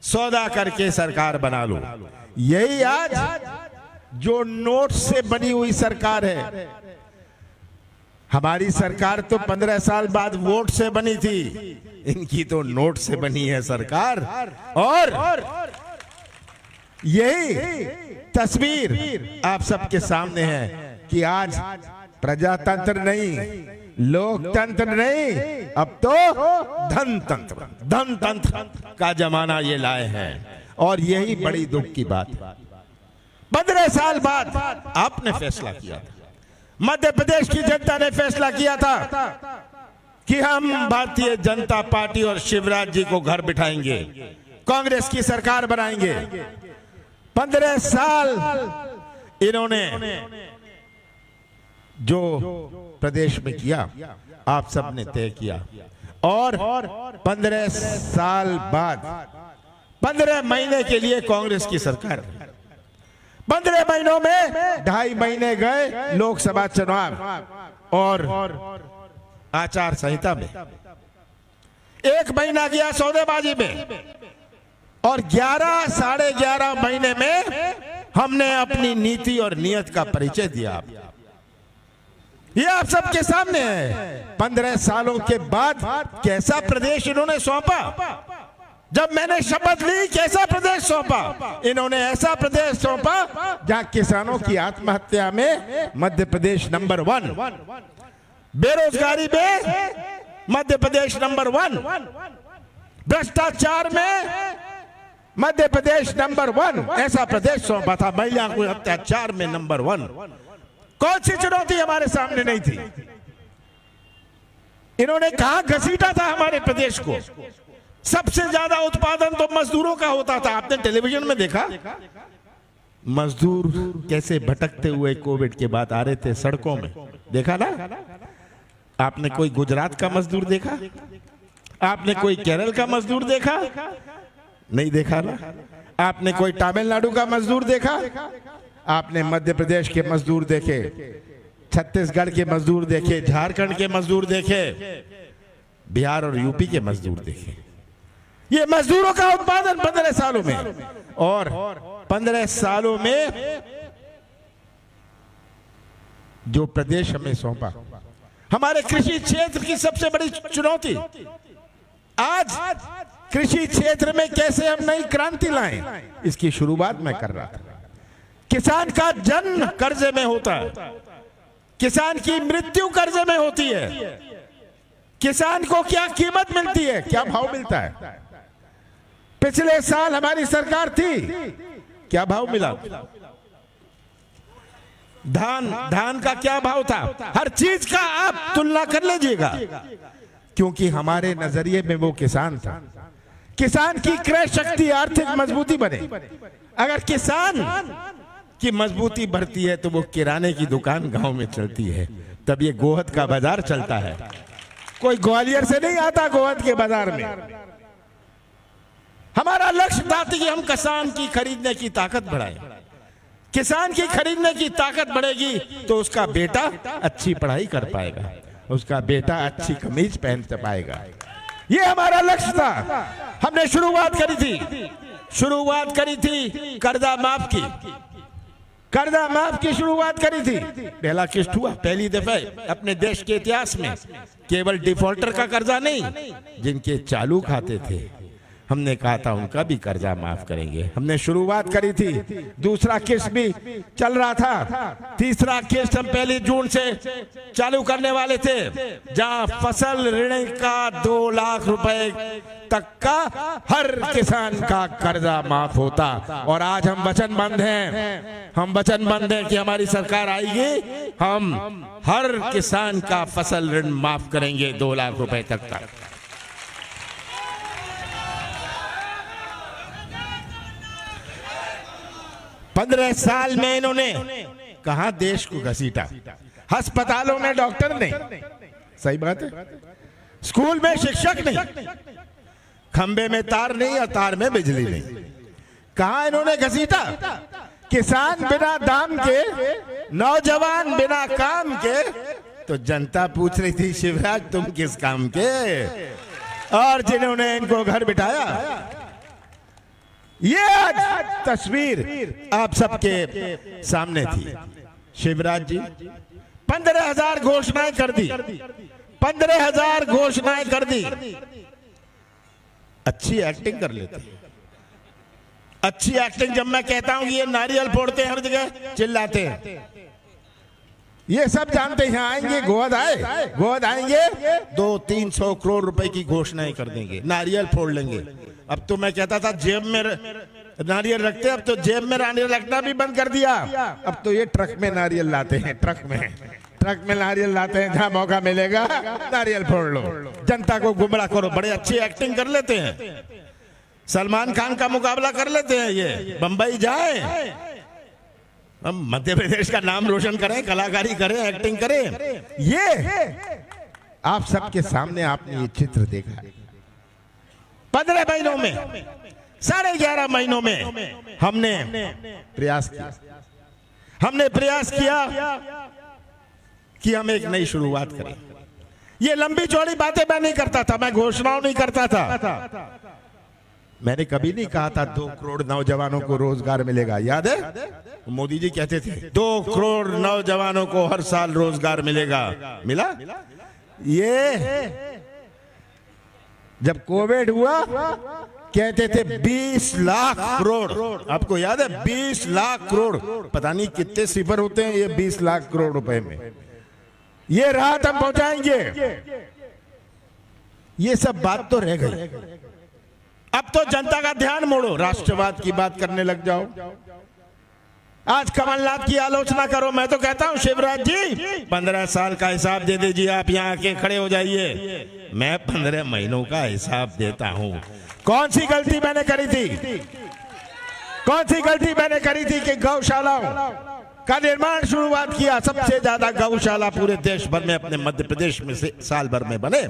सौदा करके सरकार बना लो। यही आज जो नोट से बनी हुई सरकार है। हमारी सरकार तो 15 साल बाद वोट से बनी थी, इनकी तो नोट से बनी है सरकार। और यही तस्वीर आप सबके सामने है कि आज प्रजातंत्र नहीं, लोकतंत्र नहीं, अब तो धनतंत्र का जमाना ये लाए हैं। और यही बड़ी दुख की बात है। 15 साल बाद आपने फैसला किया था, मध्य प्रदेश की जनता ने फैसला किया था कि हम भारतीय जनता पार्टी और शिवराज जी को घर बिठाएंगे, कांग्रेस की सरकार बनाएंगे। 15 साल इन्होंने जो प्रदेश में किया आप सबने तय किया। और 15 साल बाद 15 महीने के लिए कांग्रेस की सरकार, 15 महीनों में 2.5 महीने गए लोकसभा चुनाव और आचार संहिता में, 1 महीना गया सौदेबाजी में, और 11 साढ़े 11 महीने में हमने अपनी नीति और नियत का परिचय दिया। ये आप सबके सामने है। 15 सालों के बाद कैसा प्रदेश इन्होंने सौंपा। जब मैंने शपथ ली कैसा प्रदेश सौंपा, इन्होंने ऐसा प्रदेश सौंपा जहां किसानों की आत्महत्या में मध्य प्रदेश नंबर 1, बेरोजगारी में मध्य प्रदेश नंबर 1, भ्रष्टाचार में मध्य प्रदेश नंबर 1, ऐसा प्रदेश सौंपा था। महिला को अत्याचार में नंबर 1। कौन सी चुनौती हमारे सामने नहीं थी। इन्होंने कहां घसीटा था हमारे प्रदेश को। सबसे ज्यादा उत्पादन तो मजदूरों का होता था। आपने टेलीविजन में देखा मजदूर कैसे भटकते हुए कोविड के बाद आ रहे थे सड़कों में, देखा ना। आपने कोई गुजरात का मजदूर देखा? आपने कोई केरल का मजदूर देखा? नहीं देखा ना। आपने कोई तमिलनाडु का मजदूर देखा? आपने मध्य प्रदेश के मजदूर देखे, छत्तीसगढ़ के मजदूर देखे, झारखंड के मजदूर देखे, बिहार और यूपी के मजदूर देखे। ये मजदूरों का उत्पादन 15 सालों में, और 15 सालों में जो प्रदेश हमें सौंपा, हमारे कृषि क्षेत्र की सबसे बड़ी चुनौती। आज कृषि क्षेत्र में कैसे हम नई क्रांति लाएं, इसकी शुरुआत मैं कर रहा था। किसान का जन्म कर्जे में होता है, किसान की मृत्यु कर्जे में होती है। किसान को क्या कीमत मिलती है, क्या भाव मिलता है? पिछले साल हमारी सरकार थी, क्या भाव मिला? धान का क्या भाव था? हर चीज का आप तुलना कर लीजिएगा, क्योंकि हमारे नजरिए में वो किसान था। किसान की क्रय शक्ति, आर्थिक मजबूती बने। अगर किसान की मजबूती बढ़ती है तो वो किराने की दुकान गांव में चलती है, तब ये गोहद का बाजार चलता है। कोई ग्वालियर से नहीं आता गोहद के बाजार में। हमारा लक्ष्य था कि हम किसान की खरीदने की ताकत बढ़ाएं। किसान की खरीदने की ताकत बढ़ेगी तो उसका बेटा अच्छी पढ़ाई कर पाएगा, उसका बेटा अच्छी कमीज पहन पाएगा। ये हमारा लक्ष्य था। हमने शुरुआत करी थी कर्जा माफ की। कर्जा माफ की शुरुआत करी थी। पहला किस्त हुआ, पहली दफा अपने देश के इतिहास में। केवल डिफॉल्टर का कर्जा नहीं, जिनके चालू खाते थे हमने कहा था उनका भी कर्जा माफ करेंगे। हमने शुरुआत करी थी। दूसरा किस्त भी चल रहा था। तीसरा किस्त हम 1 जून से चालू करने वाले थे, जहां फसल ऋण का 2 लाख रुपए तक का हर किसान का कर्जा माफ होता। और आज हम वचनबद्ध हैं कि हमारी सरकार आएगी, हम हर किसान का फसल ऋण माफ करेंगे 2 लाख रुपए तक का। पंद्रह साल में इन्होंने कहां देश को घसीटा। अस्पतालों में डॉक्टर नहीं, सही बात है। स्कूल में शिक्षक नहीं, खंबे में तार नहीं और तार में बिजली नहीं। कहां इन्होंने घसीटा? किसान बिना दाम के, नौजवान बिना काम के। तो जनता पूछ रही थी शिवराज तुम किस काम के? और जिन्होंने इनको घर बिठाया ये आज तस्वीर आप सबके सामने थी। शिवराज जी 15,000 घोषणाएं कर दी, 15,000 घोषणाएं कर दी। अच्छी एक्टिंग कर लेते, अच्छी एक्टिंग। जब मैं कहता हूं ये नारियल फोड़ते हैं हर जगह, चिल्लाते हैं, ये सब जानते हैं। यहाँ आएंगे गोद आए, गोद आएंगे 200-300 करोड़ रुपए की घोषणाएं कर देंगे, नारियल फोड़ लेंगे। अब तो मैं कहता था जेब में नारियल रखते, अब तो जेब में नारियल रखना भी बंद कर दिया। अब तो ये ट्रक में नारियल लाते हैं, ट्रक में नारियल लाते हैं। जहां मौका मिलेगा नारियल फोड़ लो, जनता को गुमराह करो। बड़े अच्छी एक्टिंग कर लेते हैं, सलमान खान का मुकाबला कर लेते हैं। ये बंबई जाए, हम मध्य प्रदेश का नाम रोशन करें, कलाकारी करें, एक्टिंग करें। ये आप सबके सामने आपने ये चित्र देखा है। 15 महीनों में, 11.5 महीनों में हमने प्रयास किया, हमने प्रयास किया कि हम एक नई शुरुआत करें। ये लंबी चौड़ी बातें मैं नहीं करता था, मैं घोषणाओं नहीं करता था। मैंने कभी नहीं कहा था 2 करोड़ नौजवानों को रोजगार मिलेगा। याद है मोदी जी कहते थे 2 करोड़ नौजवानों को हर साल रोजगार मिलेगा। मिला? ये जब कोविड हुआ कहते थे 20 लाख करोड़। आपको याद है 20 लाख करोड़? पता नहीं कितने सिफर होते हैं ये 20 लाख करोड़ रुपए में। ये राहत हम पहुंचाएंगे। ये सब बात तो रह गई। अब तो जनता का ध्यान मोड़ो, राष्ट्रवाद की बात करने लग जाओ। आज कमलनाथ की आलोचना करो। मैं तो कहता हूं शिवराज जी 15 साल का हिसाब दे दीजिए, आप यहां आके खड़े हो जाइए, मैं 15 महीनों का हिसाब देता हूं। कौन सी गलती मैंने करी थी, कौन सी गलती मैंने करी थी कि गौशालाओं का निर्माण शुरुआत किया। सबसे ज्यादा गौशाला पूरे देश भर में अपने मध्य प्रदेश में से साल भर में बने।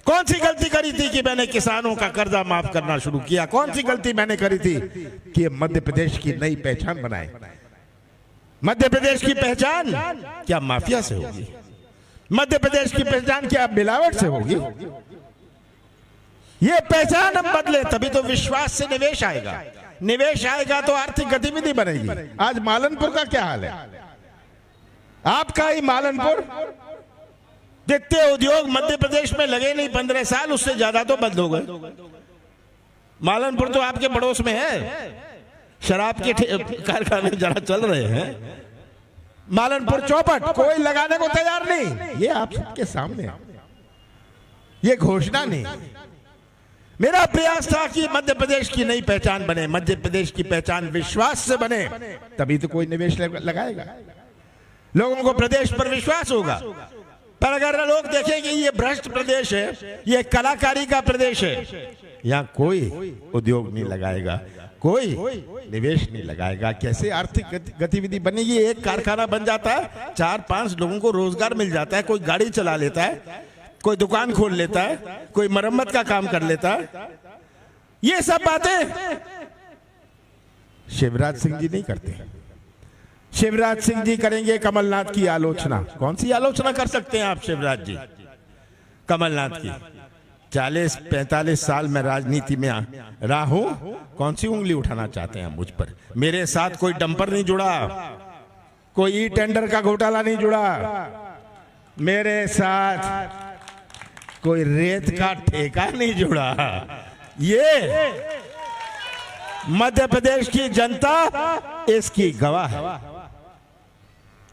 कौन सी गलती करी थी कि मैंने किसानों का कर्जा माफ करना शुरू किया। कौन सी गलती मैंने करी थी कि मध्य प्रदेश की नई पहचान बनाए। मध्य प्रदेश की पहचान क्या माफिया से होगी? मध्य प्रदेश की पहचान क्या मिलावट से होगी? ये पहचान हम बदले तभी तो विश्वास से निवेश आएगा। निवेश आएगा तो आर्थिक गतिविधि बनेगी। आज मालनपुर का क्या हाल है? आपका ही मालनपुर, जितने उद्योग मध्य प्रदेश में लगे नहीं 15 साल, उससे ज्यादा तो बंद हो गए। मालनपुर तो आपके पड़ोस में है, शराब के कारखाने जरा चल रहे हैं। मालनपुर चौपट कोई लगाने को तैयार नहीं। ये आप सबके सामने, ये घोषणा नहीं। मेरा प्रयास था कि मध्य प्रदेश की नई पहचान बने, मध्य प्रदेश की पहचान विश्वास से बने, तभी तो कोई निवेश लगाएगा, लोगों को प्रदेश पर विश्वास होगा। पर अगर लोग देखें कि ये भ्रष्ट प्रदेश है, ये कलाकारी का प्रदेश है, यहाँ कोई उद्योग नहीं लगाएगा, कोई निवेश नहीं लगाएगा, कैसे आर्थिक गतिविधि बनेगी? एक कारखाना बन जाता है, 4-5 लोगों को रोजगार मिल जाता है, कोई गाड़ी चला लेता है, कोई दुकान खोल लेता है, कोई मरम्मत का काम कर लेता है। ये सब बातें शिवराज सिंह जी नहीं करते। शिवराज सिंह जी करेंगे कमलनाथ की आलोचना। कौन सी आलोचना कर सकते हैं आप शिवराज जी? कमलनाथ की। 40-45 साल में राजनीति में रहा हूं, कौन सी उंगली उठाना चाहते हैं मुझ पर? मेरे साथ कोई डंपर नहीं जुड़ा, कोई ई टेंडर का घोटाला नहीं जुड़ा, मेरे साथ कोई रेत का ठेका नहीं जुड़ा। ये मध्य प्रदेश की जनता इसकी गवाह है।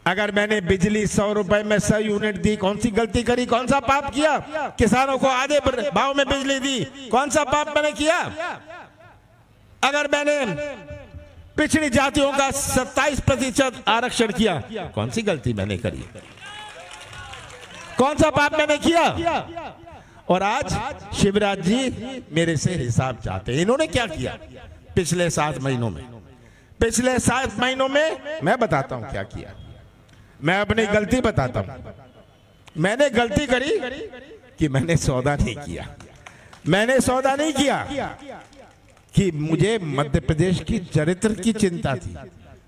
अगर मैंने बिजली 100 रुपए में 100 यूनिट दी, कौन सी गलती करी, कौन सा पाप किया? किसानों को आधे भाव में बिजली दी, कौन सा पाप मैंने किया? अगर मैंने पिछड़ी जातियों का 27% आरक्षण किया, कौन सी गलती मैंने करी, कौन सा पाप मैंने किया? और आज शिवराज जी मेरे से हिसाब चाहते हैं। इन्होंने क्या किया पिछले 7 महीनों में? पिछले 7 महीनों में मैं बताता हूं क्या किया। मैं अपनी गलती बताता हूं। मैंने गलती करी कि मैंने सौदा नहीं किया। मैंने सौदा नहीं किया कि मुझे मध्य प्रदेश की चरित्र की चिंता थी,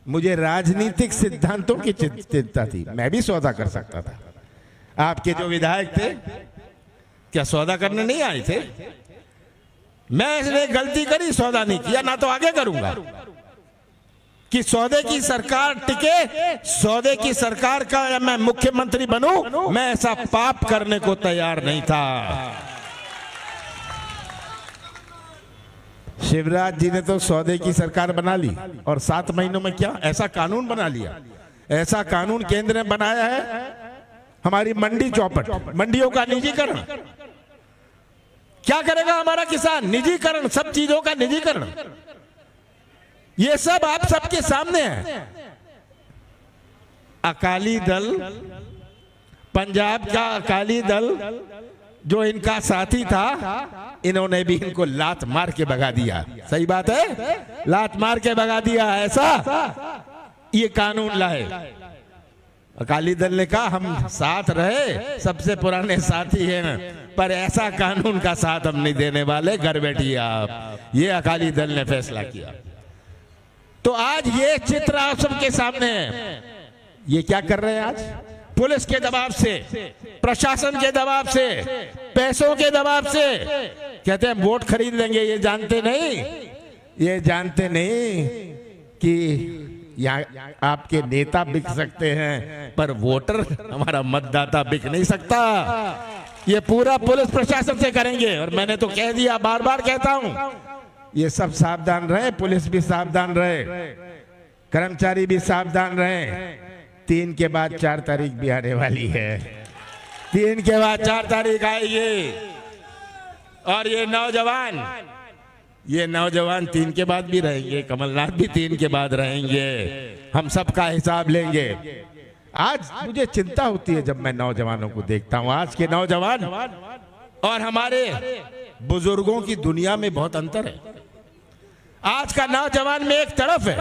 मुझे राजनीतिक सिद्धांतों की चिंता थी। मैं भी सौदा कर सकता था। आपके जो विधायक थे क्या सौदा करने नहीं आए थे? मैं इसने गलती करी, सौदा नहीं किया, ना तो आगे करूंगा कि सौदे की सरकार टिके, सौदे की सरकार का मैं मुख्यमंत्री बनूं। मैं ऐसा पाप करने को तैयार नहीं था। शिवराज जी ने तो सौदे की सरकार बना ली और 7 महीनों में क्या ऐसा कानून बना लिया, ऐसा कानून केंद्र ने बनाया है, हमारी मंडी चौपट, मंडियों का निजीकरण। क्या करेगा हमारा किसान? निजीकरण, सब चीजों का निजीकरण। ये सब आप सबके सामने है। अकाली दल, पंजाब का अकाली दल जो इनका साथी था, इन्होंने भी इनको लात मार के भगा दिया। सही बात है, लात मार के भगा दिया। ऐसा ये कानून लाए। अकाली दल ने कहा हम साथ रहे, सबसे पुराने साथी हैं, पर ऐसा कानून का साथ हम नहीं देने वाले, घर बैठिए आप। ये अकाली दल ने फैसला किया। तो आज ये चित्र आप सबके सामने है। ये क्या कर रहे हैं आज? पुलिस के दबाव से, प्रशासन के दबाव से, पैसों के दबाव से कहते हैं वोट खरीद लेंगे। ये जानते नहीं कि यहाँ आपके नेता बिक सकते हैं, पर वोटर, हमारा मतदाता बिक नहीं सकता। ये पूरा पुलिस प्रशासन से करेंगे। और मैंने तो कह दिया, बार बार कहता हूं, ये सब सावधान रहे, पुलिस भी सावधान रहे, कर्मचारी भी सावधान रहे। 3 के बाद 4 तारीख भी आने वाली है। 3 के बाद 4 तारीख आएगी। और ये नौजवान 3 के बाद भी रहेंगे, कमलनाथ भी 3 के बाद रहेंगे। हम सबका हिसाब लेंगे। आज मुझे चिंता होती है जब मैं नौजवानों को देखता हूं। आज के नौजवान और हमारे बुजुर्गों की दुनिया में बहुत अंतर है। आज का नौजवान में एक तरफ है,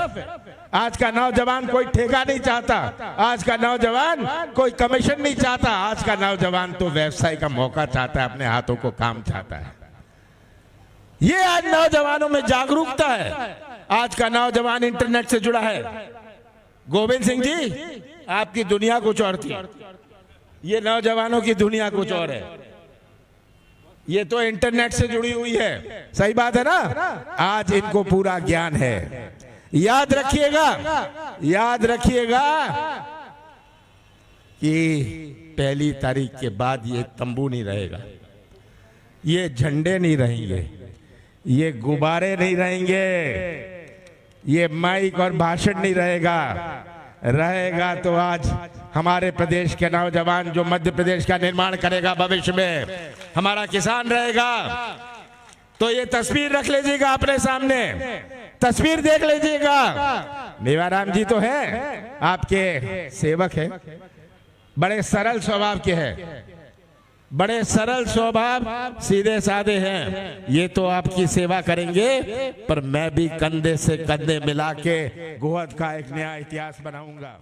आज का नौजवान कोई ठेका नहीं चाहता, आज का नौजवान कोई कमीशन नहीं चाहता, आज का नौजवान तो व्यवसाय का मौका चाहता है, अपने हाथों को काम चाहता है। ये आज नौजवानों में जागरूकता है। आज का नौजवान इंटरनेट से जुड़ा है। गोविंद सिंह जी, आपकी दुनिया कुछ और थी, ये नौजवानों की दुनिया कुछ और है। ये तो इंटरनेट से जुड़ी हुई है। सही बात है ना? आज इनको पूरा ज्ञान है। याद रखिएगा कि 1 तारीख के बाद ये तंबू नहीं रहेगा, ये झंडे नहीं रहेंगे, ये गुब्बारे नहीं रहेंगे, ये माइक और भाषण नहीं रहेगा तो आज हमारे प्रदेश के नौजवान जो मध्य प्रदेश का निर्माण करेगा, भविष्य में हमारा किसान रहेगा। तो ये तस्वीर रख लीजिएगा अपने सामने, तस्वीर देख लीजिएगा। मेवाराम जी तो है, आपके सेवक है, बड़े सरल स्वभाव के हैं, बड़े सरल स्वभाव, सीधे साधे हैं। ये तो आपकी सेवा करेंगे, पर मैं भी कंधे से कंधे मिला के गोहद का एक नया इतिहास बनाऊंगा।